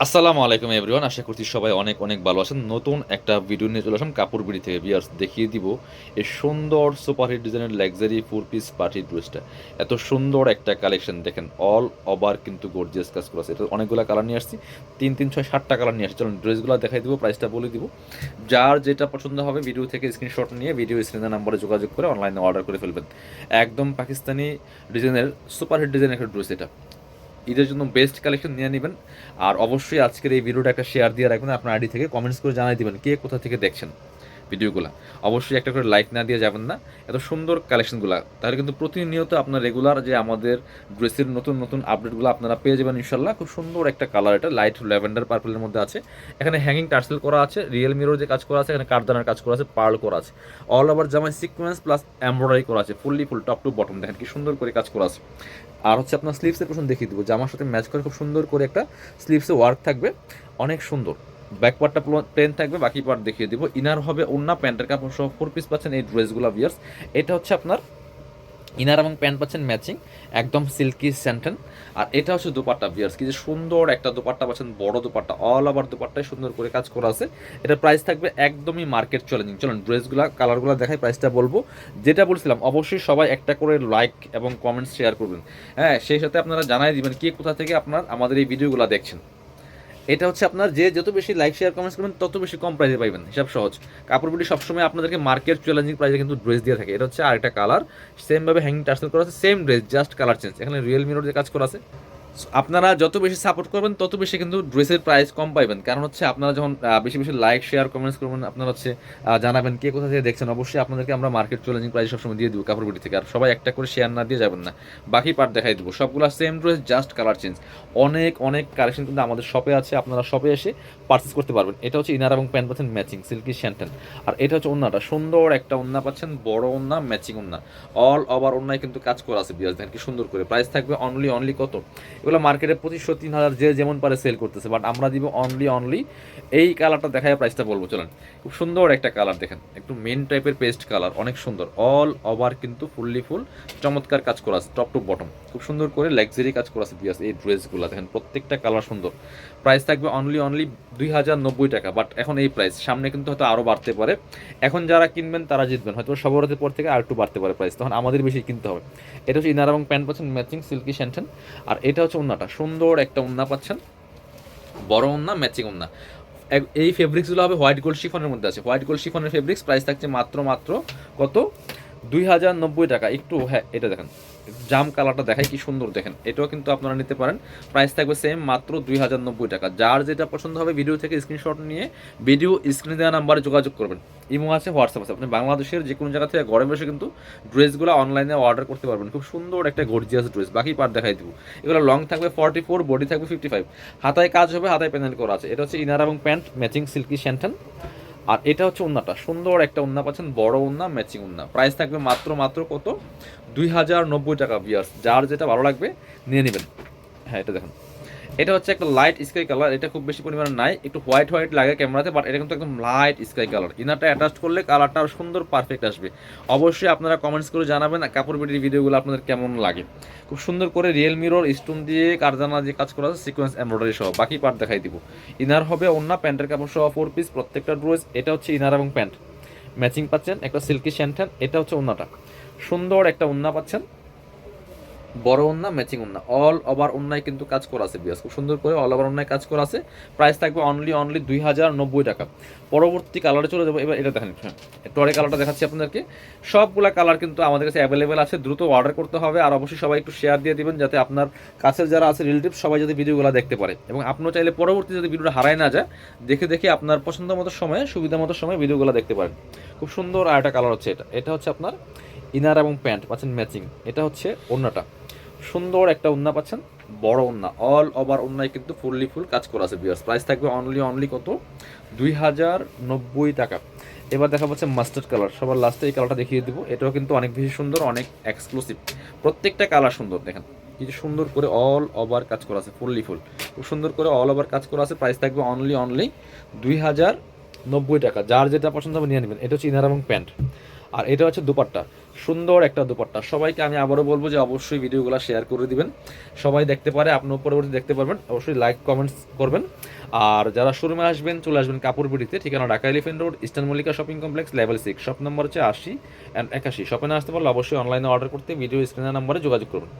আসসালামু আলাইকুম এভরিওয়ান, আশা করছি সবাই অনেক অনেক ভালো আছেন। নতুন একটা ভিডিও নিয়ে চলে আসলাম কাপড় বিড়ি থেকে। ভিউয়ার্স, দেখিয়ে দিব এই সুন্দর সুপারহিট ডিজাইনের লাক্সারি 4 পিস পার্টি ড্রেসটা। এত সুন্দর একটা কালেকশন দেখেন, অল ওভার কিন্তু গর্জিয়াস কাজ করা আছে। এটা অনেকগুলো কালার নিয়ে আসছি, 3 3 6 7টা কালার নিয়ে আসছি। চলুন ড্রেসগুলো দেখাই দিব, প্রাইসটা বলে দিব। যার যেটা পছন্দ হবে ভিডিও থেকে স্ক্রিনশট নিয়ে ভিডিও স্ক্রিনের নাম্বারে যোগাযোগ করে অনলাইনে অর্ডার করে ফেলবেন। একদম পাকিস্তানি ডিজাইনের সুপারহিট ডিজাইনের একটা ড্রেস এটা। ঈদের জন্য বেস্ট কালেকশন নিয়ে নেবেন। আর অবশ্যই আজকের এই ভিডিওটা একটা শেয়ার দিয়ে রাখবেন, আপনার আইডি থেকে কমেন্টস করে জানাই দিবেন কে কোথা থেকে দেখছেন ভিডিওগুলো। অবশ্যই একটা করে লাইক না দিয়ে যাবেন না। এত সুন্দর কালেকশনগুলো, তাহলে কিন্তু প্রতিনিয়ত আপনার রেগুলার যে আমাদের ড্রেসের নতুন নতুন আপডেটগুলো আপনারা পেয়ে যাবেন ইনশাল্লাহ। খুব সুন্দর একটা কালার, এটা লাইট ল্যাভেন্ডার পার্পলের মধ্যে আছে। এখানে হ্যাঙ্গিং টার্সেল করা আছে, রিয়েল মিরর যে কাজ করা আছে, এখানে কারদানার কাজ করা আছে, পার্ল করা আছে। অল ওভার জামায় সিকোয়েন্স প্লাস এমব্রয়ডারি করা আছে, fully full top to bottom. দেখেন কি সুন্দর করে কাজ করা আছে। আর হচ্ছে আপনার স্লিভসের পোর্শন দেখিয়ে দেবো, জামার সাথে ম্যাচ করে খুব সুন্দর করে একটা স্লিভসে ওয়ার্ক থাকবে, অনেক সুন্দর। ব্যাক পার্টটা প্লেন থাকবে, বাকি পার্ট দেখিয়ে দিব। ইনার হবে ওন্না, প্যান্টের কাপড় সহ 4 পিস পাচ্ছেন এই ড্রেসগুলো ভিউয়ার্স। এটা হচ্ছে আপনার ইনার এবং প্যান্ট পাচ্ছেন ম্যাচিং, একদম সিল্কি স্যান্টেন। আর এটা হচ্ছে দোপাট্টা ভিউয়ার্স, কি যে সুন্দর একটা দোপাট্টা পাচ্ছেন, বড় দোপাট্টা, অল ওভার দোপাট্টায় সুন্দর করে কাজ করা আছে। এটার প্রাইস থাকবে একদমই মার্কেট চ্যালেঞ্জিং। চলুন ড্রেসগুলো কালারগুলো দেখাই, প্রাইসটা বলবো। যেটা বলছিলাম, অবশ্যই সবাই একটা করে লাইক এবং কমেন্টস শেয়ার করবেন। হ্যাঁ, সেই সাথে আপনারা জানাই দিবেন কে কোথা থেকে আপনার আমাদের এই ভিডিওগুলো দেখছেন। এটা হচ্ছে আপনার যে যত বেশি লাইক শেয়ার কমেন্টস করবেন তত বেশি কম প্রাইসে পাইবেন, হিসাব সহজ। কাপড় বিডি সবসময় আপনাদেরকে মার্কেট চ্যালেঞ্জিং প্রাইসে কিন্তু ড্রেস দিয়ে থাকে। এটা হচ্ছে আরেকটা কালার, সেমভাবে হ্যাঙ্গিং টার্সেল করা আছে, same dress, just colour change. এখানে রিয়েল মিরর যে কাজ করা আছে। আপনারা যত বেশি সাপোর্ট করবেন তত বেশি কিন্তু ড্রেসের প্রাইস কম পাইবেন। কারণ হচ্ছে আপনারা যখন বেশি বেশি লাইক শেয়ার কমেন্টস করবেন, আপনারা হচ্ছে জানাবেন কে কোথা থেকে দেখছেন। অবশ্যই আপনাদেরকে আমরা মার্কেট চ্যালেঞ্জিং প্রাইস সবসময় দিয়ে দিব কাপড় বিডি থেকে। আর সবাই একটা করে শেয়ার না দিয়ে যাবেন না, বাকি পার্ট দেখাই দেবো। সবগুলো same dress, just colour change. অনেক অনেক কালেকশন কিন্তু আমাদের শপে আছে, আপনারা শপে এসে পারচেস করতে পারবেন। এটা হচ্ছে ইনার এবং প্যান্ট পাচ্ছেন ম্যাচিং, সিল্কি শ্যান্টেন। আর এটা হচ্ছে ওন্নাটা, সুন্দর একটা ওন্না পাচ্ছেন, বড় ওন্না, ম্যাচিং ওন্না। অল ওভার ওন্নায় কিন্তু কাজ করা আছে বিয়াস, দেখেন কি সুন্দর করে। প্রাইস থাকবে অনলি অনলি কত, এগুলো মার্কেটে 2500 3000 যে যেমন পারে সেল করতেছে, বাট আমরা দিব অনলি অনলি এই কালারটা দেখায় প্রাইসটা বলবো। চলেন, খুব সুন্দর একটা কালার দেখেন, একটু মেন টাইপের পেস্ট কালার, অনেক সুন্দর। অল ওভার কিন্তু ফুললি ফুল চমৎকার কাজ করা আছে, টপ টু বটম খুব সুন্দর করে লাক্সারি কাজ করা আছে বিয়াস। এই ড্রেসগুলো দেখেন প্রত্যেকটা কালার সুন্দর। প্রাইস থাকবে অনলি অনলি 2090 টাকা। বাট এখন এই প্রাইস, সামনে কিন্তু হয়তো আরও বাড়তে পারে। এখন যারা কিনবেন তারা জিতবেন, হয়তো সবরাতের পর থেকে আর একটু বাড়তে পারে প্রাইস, তখন আমাদের বেশি কিনতে হবে। এটা হচ্ছে ইনার এবং প্যান্ট পাচ্ছেন ম্যাচিং, সিল্কি শ্যান্টেন। আর এটা হচ্ছে ওন্নাটা, সুন্দর একটা ওন্না পাচ্ছেন, বড় ওন্না, ম্যাচিং ওন্না। এই ফেব্রিক্সগুলো হবে হোয়াইট গোল্ড শিফনের মধ্যে আছে, হোয়াইট গোল্ড শিফনের ফেব্রিক্স। প্রাইস থাকছে মাত্র মাত্র কত, 2090 টাকা। একটু হ্যাঁ, এটা দেখেন জাম কালারটা দেখাই কি সুন্দর, দেখেন এটাও কিন্তু আপনারা নিতে পারেন। প্রাইস থাকবে সেম, মাত্র 2090 টাকা। যার যেটা পছন্দ হবে ভিডিও থেকে স্ক্রিনশট নিয়ে ভিডিও স্ক্রিনে দেওয়া নাম্বারে যোগাযোগ করবেন। ইমো আছে, হোয়াটসঅ্যাপ আছে, আপনি বাংলাদেশের যে কোনো জায়গা থেকে ঘরে বসে কিন্তু ড্রেসগুলো অনলাইনে অর্ডার করতে পারবেন। খুব সুন্দর একটা গর্জিয়াস ড্রেস, বাকি পার্ট দেখাই দিব। এগুলো লং থাকবে 44, বডি থাকবে 55। হাতায় কাজ হবে, হাতায় প্যানেল করা আছে। এটা হচ্ছে ইনার এবং প্যান্ট ম্যাচিং, সিল্কি শ্যান্টেন। আর এটা হচ্ছে ওন্নাটা, সুন্দর একটা ওন্না পাচ্ছেন, বড় ওন্না, ম্যাচিং ওন্না। প্রাইস থাকবে মাত্র মাত্র কত, 2090 টাকা ভিউয়ার্স। যার যেটা ভালো লাগবে নিয়ে নেবেন। হ্যাঁ, এটা দেখুন, এটা হচ্ছে একটা লাইট স্কাই কালার। এটা খুব বেশি পরিমাণে নাই, একটু হোয়াইট হোয়াইট লাগে ক্যামেরাতে, বাট এটা কিন্তু একদম লাইট স্কাই কালার। ইনারটা অ্যাটাচ করলে কালারটা আরও সুন্দর পারফেক্ট আসবে। অবশ্যই আপনারা কমেন্টস করে জানাবেন কাপড় বিটির ভিডিওগুলো আপনাদের কেমন লাগে। খুব সুন্দর করে রিয়েল মিরর, স্টোন দিয়ে, কারজানা দিয়ে কাজ করা আছে, সিকোয়েন্স এমব্রয়ডারি সহ। বাকি পার্ট দেখাই দিব। ইনার হবে ওন্না, প্যান্টের কাপড় সহ 4 পিস প্রত্যেকটা ড্রেস। এটা হচ্ছে ইনার এবং প্যান্ট ম্যাচিং পাচ্ছেন, একটা সিল্কি শ্যান্টেন। এটা হচ্ছে ওন্নাটা, সুন্দর একটা ওন্না পাচ্ছেন, বড় ওন্না, ম্যাচিং ওন্না। অল ওভার ওন্নায় কিন্তু কাজ করা আছে বিয়াস, খুব সুন্দর করে অল ওভার ওন্নায় কাজ করা আছে। প্রাইস থাকবে অনলি অনলি 2090 টাকা। পরবর্তী কালারে চলে যাবো। এবার এটা দেখেন, হ্যাঁ টরে কালারটা দেখাচ্ছি আপনাদেরকে। সবগুলা কালার কিন্তু আমাদের কাছে অ্যাভেলেবেল আছে, দ্রুত অর্ডার করতে হবে। আর অবশ্যই সবাই একটু শেয়ার দিয়ে দিবেন, যাতে আপনার কাছের যারা আছে রিলেটিভ সবাই যদি ভিডিওগুলো দেখতে পারে, এবং আপনিও চাইলে পরবর্তী যদি ভিডিওটা হারায় না যায়, দেখে দেখে আপনার পছন্দ মতো সময়ে, সুবিধা মতো সময়ে ভিডিওগুলো দেখতে পারেন। খুব সুন্দর আর একটা কালার হচ্ছে এটা। এটা হচ্ছে আপনার ইনার এবং প্যান্ট পাচ্ছেন ম্যাচিং। এটা হচ্ছে ওন্নাটা, সুন্দর একটা ওন্না পাচ্ছেন, বড় ওন্না। অল ওভার ওন্নায় কিন্তু ফুললি ফুল কাজ করা আছে ভিউয়ার্স। প্রাইস থাকবে অনলি অনলি কত, 2090 টাকা। এবার দেখা পাচ্ছে মাস্টার্ড কালার, সবার লাস্টে এই কালারটা দেখিয়ে দিব। এটাও কিন্তু অনেক বেশি সুন্দর, অনেক এক্সক্লুসিভ। প্রত্যেকটা কালার সুন্দর, দেখেন কিছু সুন্দর করে অল ওভার কাজ করা আছে, ফুললি ফুল খুব সুন্দর করে অল ওভার কাজ করা আছে। প্রাইস থাকবে অনলি অনলি 2090 টাকা। যার যেটা পছন্দ হবে নিয়ে নেবেন। এটা হচ্ছে ইনার এবং প্যান্ট। আর এটা হচ্ছে দুপাট্টা, সুন্দর একটা দুপাট্টা। সবাইকে আমি আবারও বলবো যে অবশ্যই ভিডিওগুলো শেয়ার করে দিবেন, সবাই দেখতে পারে, আপনিও পরবর্তী দেখতে পারবেন। অবশ্যই লাইক কমেন্টস করবেন। আর যারা শোরুমে আসবেন চলে আসবেন কাপড় বিড়িতে, ঠিকানা Dhaka elephant road, eastern Mallika shopping complex, level 6, shop number হচ্ছে 80 অ্যান্ড 81। শপে না আসতে পারলে অবশ্যই অনলাইনে অর্ডার করতে ভিডিও স্ক্রিনের নাম্বারে যোগাযোগ করুন।